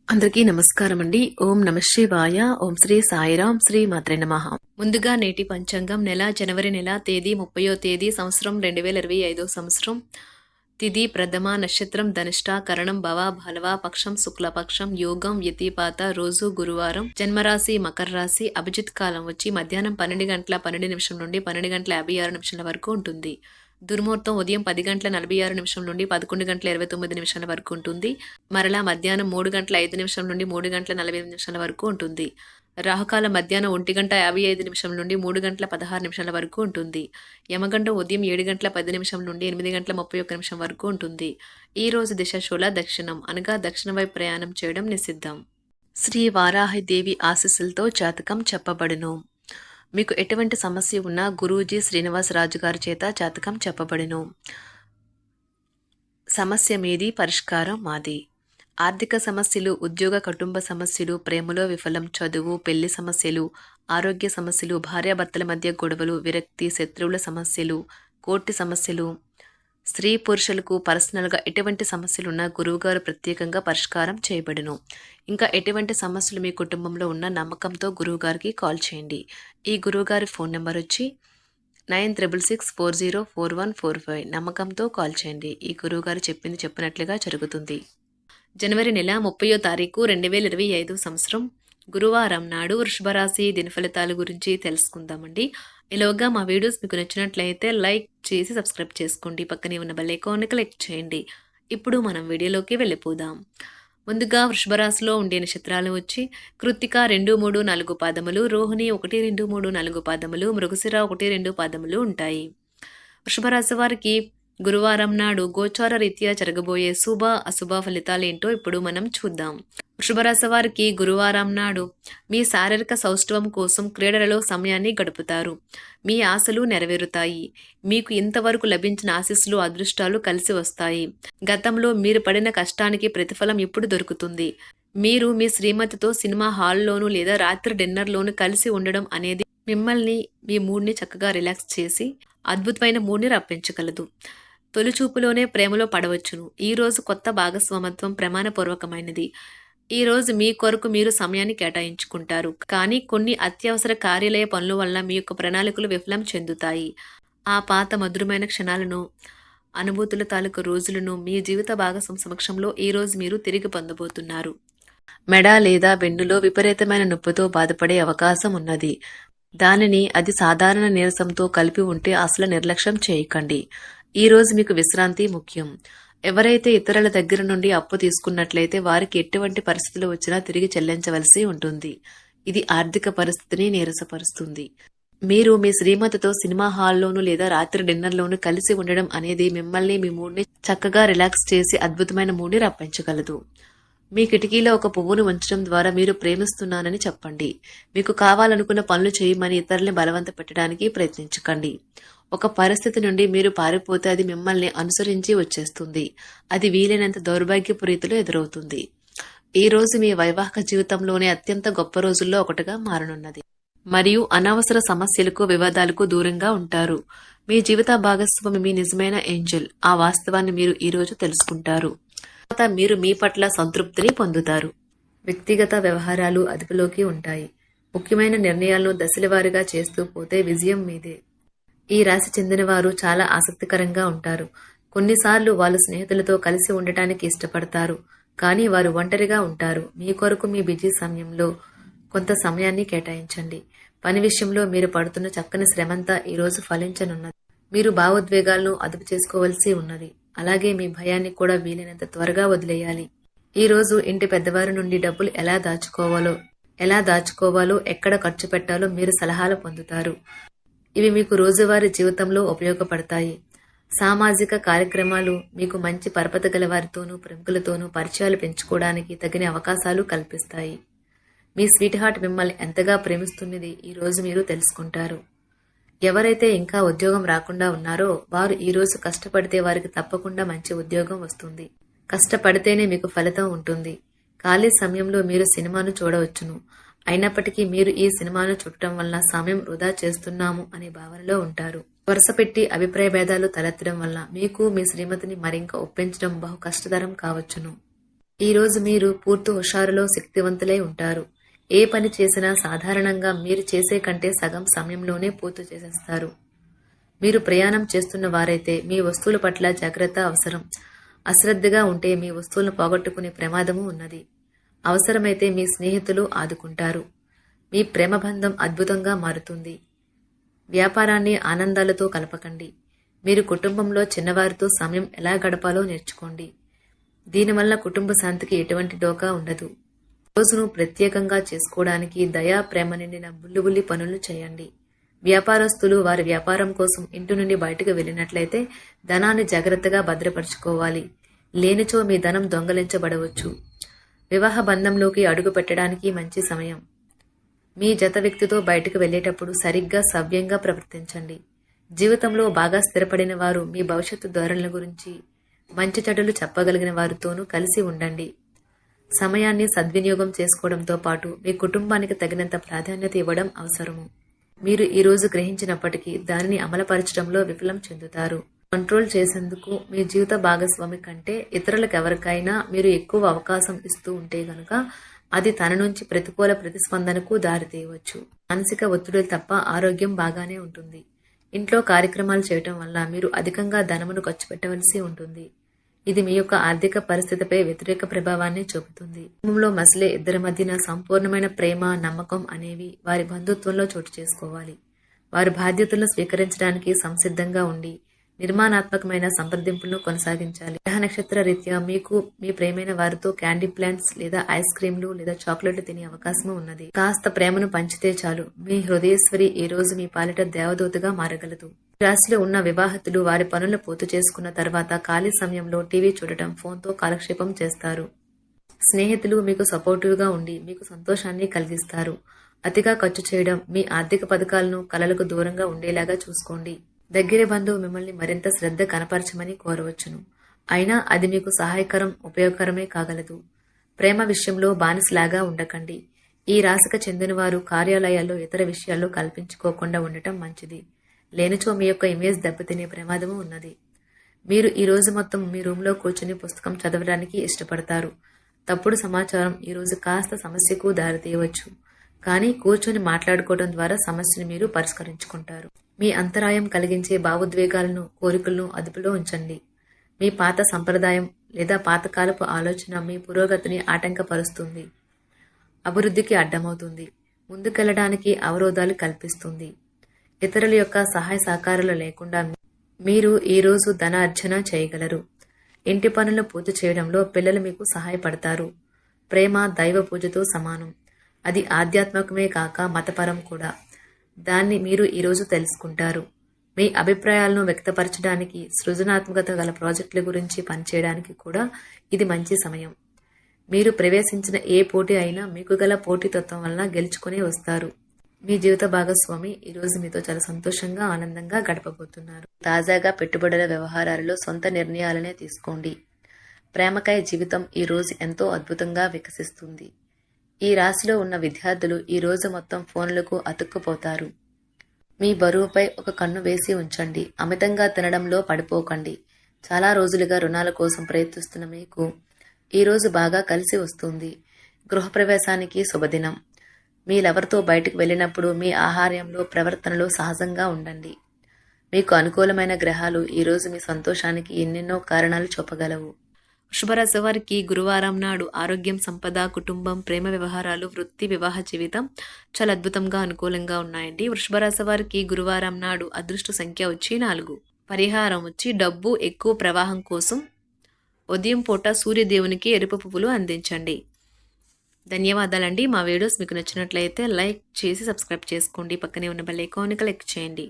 అందరికీ నమస్కారం అండి. ఓం నమ శివాయ. ఓం శ్రీ సాయిరాం. శ్రీ మాత్రే నమః. ముందుగా నేటి పంచాంగం జనవరి నెల తేదీ 30వ తేదీ సంవత్సరం 2025 సంవత్సరం. తిథి ప్రథమ, నక్షత్రం ధనిష్ట, కరణం భవ, భలవ, పక్షం శుక్లపక్షం, యోగం వ్యతిపాత, రోజు గురువారం, జన్మరాశి మకర రాశి. అభిజిత్ కాలం వచ్చి మధ్యాహ్నం 12 గంటల 12 నిమిషం నుండి 12 గంటల 56 నిమిషాల వరకు ఉంటుంది. దుర్ముహూర్తం ఉదయం 10 గంటల 46 నిమిషం నుండి 11 గంటల 29 నిమిషాల వరకు ఉంటుంది. మరలా మధ్యాహ్నం 3 గంటల 5 నిమిషం నుండి 3 గంటల 48 నిమిషాల వరకు ఉంటుంది. రాహుకాలం మధ్యాహ్నం 1 గంట 55 నిమిషం నుండి 3 గంటల 16 నిమిషాల వరకు ఉంటుంది. యమగండం ఉదయం 7 గంటల 10 నిమిషం నుండి 8 గంటల 31 నిమిషం వరకు ఉంటుంది. ఈ రోజు దిశ శూల దక్షిణం అనగా దక్షిణ వైపు ప్రయాణం చేయడం నిషిద్ధం. శ్రీ వారాహిదేవి ఆశీస్సులతో జాతకం చెప్పబడును. మీకు ఎటువంటి సమస్య ఉన్నా గురూజీ శ్రీనివాసరాజు గారి చేత జాతకం చెప్పబడును. సమస్య మీది, పరిష్కారం మాది. ఆర్థిక సమస్యలు, ఉద్యోగ కుటుంబ సమస్యలు, ప్రేమలో విఫలం, చదువు, పెళ్లి సమస్యలు, ఆరోగ్య సమస్యలు, భార్యాభర్తల మధ్య గొడవలు, విరక్తి, శత్రువుల సమస్యలు, కోర్టు సమస్యలు, స్త్రీ పురుషులకు పర్సనల్గా ఎటువంటి సమస్యలున్నా గురువుగారు ప్రత్యేకంగా పరిష్కారం చేయబడును. ఇంకా ఎటువంటి సమస్యలు మీ కుటుంబంలో ఉన్న నమ్మకంతో గురువుగారికి కాల్ చేయండి. ఈ గురువుగారి ఫోన్ నెంబర్ వచ్చి 9664041445. నమ్మకంతో కాల్ చేయండి. ఈ గురువుగారు చెప్పింది చెప్పినట్లుగా జరుగుతుంది. జనవరి నెల 30వ తారీఖు 2025 సంవత్సరం గురువారం నాడు వృషభ రాశి దినఫలితాల గురించి తెలుసుకుందామండి. ఇలాగా మా వీడియోస్ మీకు నచ్చినట్లయితే లైక్ చేసి సబ్స్క్రైబ్ చేసుకోండి. పక్కనే ఉన్న బెల్ ఐకాన్ని క్లిక్ చేయండి. ఇప్పుడు మనం వీడియోలోకి వెళ్ళిపోదాం. ముందుగా వృషభ రాశిలో ఉండే నక్షత్రాలు వచ్చి కృత్తిక 2, 3, 4 పాదములు, రోహిణి 1, 2, 3, 4 పాదములు, మృగశిర 1, 2 పాదములు ఉంటాయి. వృషభ రాశి వారికి గురువారం నాడు గోచార రీత్యా జరగబోయే శుభ అశుభ ఫలితాలేంటో ఇప్పుడు మనం చూద్దాం. వృషభ రాశి వారికి గురువారం నాడు మీ శారీరక సౌష్ఠవం కోసం క్రీడలలో సమయాన్ని గడుపుతారు. మీ ఆశలు నెరవేరుతాయి. మీకు ఇంతవరకు లభించిన ఆశీస్సులు, అదృష్టాలు కలిసి వస్తాయి. గతంలో మీరు పడిన కష్టానికి ప్రతిఫలం ఇప్పుడు దొరుకుతుంది. మీరు మీ శ్రీమతితో సినిమా హాల్లోనూ లేదా రాత్రి డిన్నర్లోనూ కలిసి ఉండడం అనేది మిమ్మల్ని, మీ మూడ్ని చక్కగా రిలాక్స్ చేసి అద్భుతమైన మూడ్ని రప్పించగలదు. తొలిచూపులోనే ప్రేమలో పడవచ్చును. ఈ రోజు కొత్త భాగస్వామత్వం ప్రమాణపూర్వకమైనది. ఈ రోజు మీ కొరకు మీరు సమయాన్ని కేటాయించుకుంటారు. కానీ కొన్ని అత్యవసర కార్యాలయ పనుల వల్ల మీ యొక్క ప్రణాళికలు విఫలం చెందుతాయి. ఆ పాత మధురమైన క్షణాలను, అనుభూతుల తాలూకు రోజులను మీ జీవిత భాగస్వామి సమక్షంలో ఈ రోజు మీరు తిరిగి పొందబోతున్నారు. మెడ లేదా వెన్నులో విపరీతమైన నొప్పితో బాధపడే అవకాశం ఉన్నది. దానిని అది సాధారణ నీరసంతో కలిపి ఉంటే అసలు నిర్లక్ష్యం చేయకండి. ఈ రోజు మీకు విశ్రాంతి ముఖ్యం. ఎవరైతే ఇతరుల దగ్గర నుండి అప్పు తీసుకున్నట్లయితే వారికి ఎటువంటి పరిస్థితులు వచ్చినా తిరిగి చెల్లించవలసి ఉంటుంది. ఇది ఆర్థిక పరిస్థితిని నీరసపరుస్తుంది. మీరు మీ శ్రీమతితో సినిమా హాల్లోనూ లేదా రాత్రి డిన్నర్లోనూ కలిసి ఉండడం అనేది మిమ్మల్ని, మీ మూడ్ని చక్కగా రిలాక్స్ చేసి అద్భుతమైన మూడ్ని రప్పించగలదు. మీ కిటికీలో ఒక పువ్వును ఉంచడం ద్వారా మీరు ప్రేమిస్తున్నానని చెప్పండి. మీకు కావాలనుకున్న పనులు చేయమని ఇతరుల్ని బలవంత పెట్టడానికి ప్రయత్నించకండి. ఒక పరిస్థితి నుండి మీరు పారిపోతే అది మిమ్మల్ని అనుసరించి వచ్చేస్తుంది. అది వీలైనంత దౌర్భాగ్యపు రీతిలో ఎదురవుతుంది. ఈ రోజు మీ వైవాహిక జీవితంలోనే అత్యంత గొప్ప రోజుల్లో ఒకటిగా మారనున్నది. మరియు అనవసర సమస్యలకు, వివాదాలకు దూరంగా ఉంటారు. మీ జీవిత భాగస్వామి మీ నిజమైన ఏంజెల్. ఆ వాస్తవాన్ని మీరు ఈ రోజు తెలుసుకుంటారు. తర్వాత మీరు మీ పట్ల సంతృప్తిని పొందుతారు. వ్యక్తిగత వ్యవహారాలు అదుపులోకి ఉంటాయి. ముఖ్యమైన నిర్ణయాలను దశలవారీగా చేస్తూ పోతే విజయం మీదే. ఈ రాశి చెందిన వారు చాలా ఆసక్తికరంగా ఉంటారు. కొన్నిసార్లు వాళ్ళు స్నేహితులతో కలిసి ఉండటానికి ఇష్టపడతారు. కానీ వారు ఒంటరిగా ఉంటారు. మీ కొరకు మీ బిజీ సమయంలో కొంత సమయాన్ని కేటాయించండి. పని విషయంలో మీరు పడుతున్న చక్కని శ్రమంతా ఈ రోజు ఫలించనున్నది. మీరు భావోద్వేగాలను అదుపు చేసుకోవాల్సి ఉన్నది. అలాగే మీ భయాన్ని కూడా వీలైనంత త్వరగా వదిలేయాలి. ఈ రోజు ఇంటి పెద్దవారి నుండి డబ్బులు ఎలా దాచుకోవాలో, ఎక్కడ ఖర్చు పెట్టాలో మీరు సలహాలు పొందుతారు. ఇవి మీకు రోజువారీ జీవితంలో ఉపయోగపడతాయి. సామాజిక కార్యక్రమాలు మీకు మంచి పరపతి గల వారితోనూ, ప్రముఖులతోనూ పరిచయాలు పెంచుకోవడానికి తగిన అవకాశాలు కల్పిస్తాయి. మీ స్వీట్ హార్ట్ మిమ్మల్ని ఎంతగా ప్రేమిస్తున్నది ఈ రోజు మీరు తెలుసుకుంటారు. ఎవరైతే ఇంకా ఉద్యోగం రాకుండా ఉన్నారో వారు ఈ రోజు కష్టపడితే వారికి తప్పకుండా మంచి ఉద్యోగం వస్తుంది. కష్టపడితేనే మీకు ఫలితం ఉంటుంది. ఖాళీ సమయంలో మీరు సినిమాను చూడవచ్చును. అయినప్పటికీ మీరు ఈ సినిమాను చూడటం వల్ల సమయం వృధా చేస్తున్నాము అనే భావనలో ఉంటారు. వరుసపెట్టి అభిప్రాయ భేదాలు తలెత్తడం వల్ల మీకు మీ శ్రీమతిని మరింక ఒప్పించడం బహు కష్టతరం కావచ్చును. ఈరోజు మీరు పూర్తి హుషారులో శక్తివంతులై ఉంటారు. ఏ పని చేసినా సాధారణంగా మీరు చేసే కంటే సగం సమయంలోనే పూర్తి చేసేస్తారు. మీరు ప్రయాణం చేస్తున్న వారైతే మీ వస్తువుల పట్ల జాగ్రత్త అవసరం. అశ్రద్ధగా ఉంటే మీ వస్తువులను పోగొట్టుకునే ప్రమాదము ఉన్నది. అవసరమైతే మీ స్నేహితులు ఆదుకుంటారు. మీ ప్రేమ బంధం అద్భుతంగా మారుతుంది. వ్యాపారాన్ని ఆనందాలతో కలపకండి. మీరు కుటుంబంలో చిన్నవారితో సమయం ఎలా గడపాలో నేర్చుకోండి. దీనివల్ల కుటుంబ శాంతికి ఎటువంటి డోకా ఉండదు. రోజును ప్రత్యేకంగా చేసుకోవడానికి దయా ప్రేమ నిండిన బుల్లిబుల్లి పనులు చేయండి. వ్యాపారస్తులు వారి వ్యాపారం కోసం ఇంటి నుండి బయటకు వెళ్ళినట్లయితే ధనాన్ని జాగ్రత్తగా భద్రపరుచుకోవాలి. లేనిచో మీ ధనం దొంగలించబడవచ్చు. వివాహ బంధంలోకి అడుగు పెట్టడానికి మంచి సమయం. మీ జత వ్యక్తితో బయటకు వెళ్ళేటప్పుడు సరిగ్గా సవ్యంగా ప్రవర్తించండి. జీవితంలో బాగా స్థిరపడిన వారు మీ భవిష్యత్తు ధోరణుల గురించి మంచి చెడులు చెప్పగలిగిన వారితోనూ కలిసి ఉండండి. సమయాన్ని సద్వినియోగం చేసుకోవడంతో పాటు మీ కుటుంబానికి తగినంత ప్రాధాన్యత ఇవ్వడం అవసరము. మీరు ఈరోజు గ్రహించినప్పటికీ దానిని అమలుపరచడంలో విఫలం చెందుతారు. కంట్రోల్ చేసేందుకు మీ జీవిత భాగస్వామి కంటే ఇతరులకు ఎవరికైనా మీరు ఎక్కువ అవకాశం ఇస్తూ ఉంటే గనుక అది తన నుంచి ప్రతికూల ప్రతిస్పందనకు దారితీయవచ్చు. మానసిక ఒత్తిడులు తప్ప ఆరోగ్యం బాగానే ఉంటుంది. ఇంట్లో కార్యక్రమాలు చేయటం వల్ల మీరు అధికంగా ధనమును ఖర్చు పెట్టవలసి ఉంటుంది. ఇది మీ యొక్క ఆర్థిక పరిస్థితిపై వ్యతిరేక ప్రభావాన్ని చూపుతుంది. కుటుంబంలో మసలే ఇద్దరి మధ్యన సంపూర్ణమైన ప్రేమ, నమ్మకం అనేవి వారి బంధుత్వంలో చోటు చేసుకోవాలి. వారి బాధ్యతలను స్వీకరించడానికి సంసిద్ధంగా ఉండి నిర్మాణాత్మకమైన సంప్రదింపులను కొనసాగించాలి. గ్రహ నక్షత్ర రీత్యా మీకు మీ ప్రేమైన వారితో క్యాండీ ప్లాంట్స్ లేదా ఐస్ క్రీంలు లేదా చాక్లెట్లు తినే అవకాశం ఉన్నది. కాస్త ప్రేమను పంచితే చాలు మీ హృదయేశ్వరి ఈ రోజు మీ పాలిట దేవదూతగా మారగలదు. రాశిలో ఉన్న వివాహితులు వారి పనులను పూర్తి చేసుకున్న తర్వాత ఖాళీ సమయంలో టీవీ చూడటం, ఫోన్తో కాలక్షేపం చేస్తారు. స్నేహితులు మీకు సపోర్టివ్గా ఉండి మీకు సంతోషాన్ని కలిగిస్తారు. అతిగా ఖర్చు చేయడం, మీ ఆర్థిక పథకాలను కలలకు దూరంగా ఉండేలాగా చూసుకోండి. దగ్గర బంధువు మిమ్మల్ని మరింత శ్రద్ధ కనపరచమని కోరవచ్చును. అయినా అది మీకు సహాయకరం, ఉపయోగకరమే కాగలదు. ప్రేమ విషయంలో బానిసలాగా ఉండకండి. ఈ రాశికి చెందిన వారు కార్యాలయాల్లో ఇతర విషయాల్లో కల్పించుకోకుండా ఉండటం మంచిది. లేనిచో మీ యొక్క ఇమేజ్ దెబ్బతినే ప్రమాదము ఉన్నది. మీరు ఈ రోజు మొత్తం మీ రూమ్లో కూర్చుని పుస్తకం చదవడానికి ఇష్టపడతారు. తప్పుడు సమాచారం ఈ రోజు కాస్త సమస్యకు దారితీయవచ్చు. కానీ కూర్చొని మాట్లాడుకోవడం ద్వారా సమస్యను మీరు పరిష్కరించుకుంటారు. మీ అంతరాయం కలిగించే భావోద్వేగాలను, కోరికలను అదుపులో ఉంచండి. మీ పాత సంప్రదాయం లేదా పాతకాలపు ఆలోచన మీ పురోగతిని ఆటంకపరుస్తుంది, అభివృద్ధికి అడ్డమవుతుంది, ముందుకెళ్లడానికి అవరోధాలు కల్పిస్తుంది. ఇతరుల యొక్క సహాయ సహకారాలు లేకుండా మీరు ఈరోజు ధనార్జన చేయగలరు. ఇంటి పనులను పూర్తి చేయడంలో పిల్లలు మీకు సహాయపడతారు. ప్రేమ దైవ పూజతో సమానం. అది ఆధ్యాత్మికమే కాక మతపరం కూడా. దాన్ని మీరు ఈరోజు తెలుసుకుంటారు. మీ అభిప్రాయాలను వ్యక్తపరచడానికి, సృజనాత్మకత గల ప్రాజెక్టుల గురించి పనిచేయడానికి కూడా ఇది మంచి సమయం. మీరు ప్రవేశించిన ఏ పోటీ అయినా మీకు గల పోటీతత్వం వలన గెలుచుకునే వస్తారు. మీ జీవిత భాగస్వామి ఈరోజు మీతో చాలా సంతోషంగా, ఆనందంగా గడపబోతున్నారు. తాజాగా పెట్టుబడుల వ్యవహారాలలో సొంత నిర్ణయాలనే తీసుకోండి. ప్రేమకై జీవితం ఈ రోజు ఎంతో అద్భుతంగా వికసిస్తుంది. ఈ రాశిలో ఉన్న విద్యార్థులు ఈ రోజు మొత్తం ఫోన్లకు అతుక్కుపోతారు. మీ బరువుపై ఒక కన్ను వేసి ఉంచండి. అమితంగా తినడంలో పడిపోకండి. చాలా రోజులుగా రుణాల కోసం ప్రయత్నిస్తున్న మీకు ఈ రోజు బాగా కలిసి వస్తుంది. గృహప్రవేశానికి శుభదినం. మీ లవర్తో బయటకు వెళ్ళినప్పుడు మీ ఆహార్యంలో, ప్రవర్తనలో సహజంగా ఉండండి. మీకు అనుకూలమైన గ్రహాలు ఈరోజు మీ సంతోషానికి ఎన్నెన్నో కారణాలు చూపగలవు. వృషభరాశి వారికి గురువారం నాడు ఆరోగ్యం, సంపద, కుటుంబం, ప్రేమ వ్యవహారాలు, వృత్తి, వివాహ జీవితం చాలా అద్భుతంగా అనుకూలంగా ఉన్నాయండి. వృషభరాశి వారికి గురువారం నాడు అదృష్ట సంఖ్య వచ్చి 4. పరిహారం వచ్చి డబ్బు ఎక్కువ ప్రవాహం కోసం ఉదయం పూట సూర్యదేవునికి ఎరుపు పువ్వులు అందించండి. ధన్యవాదాలండి. మా వీడియోస్ మీకు నచ్చినట్లయితే లైక్ చేసి సబ్స్క్రైబ్ చేసుకోండి. పక్కనే ఉన్న బెల్ ఐకాన్ని క్లిక్ చేయండి.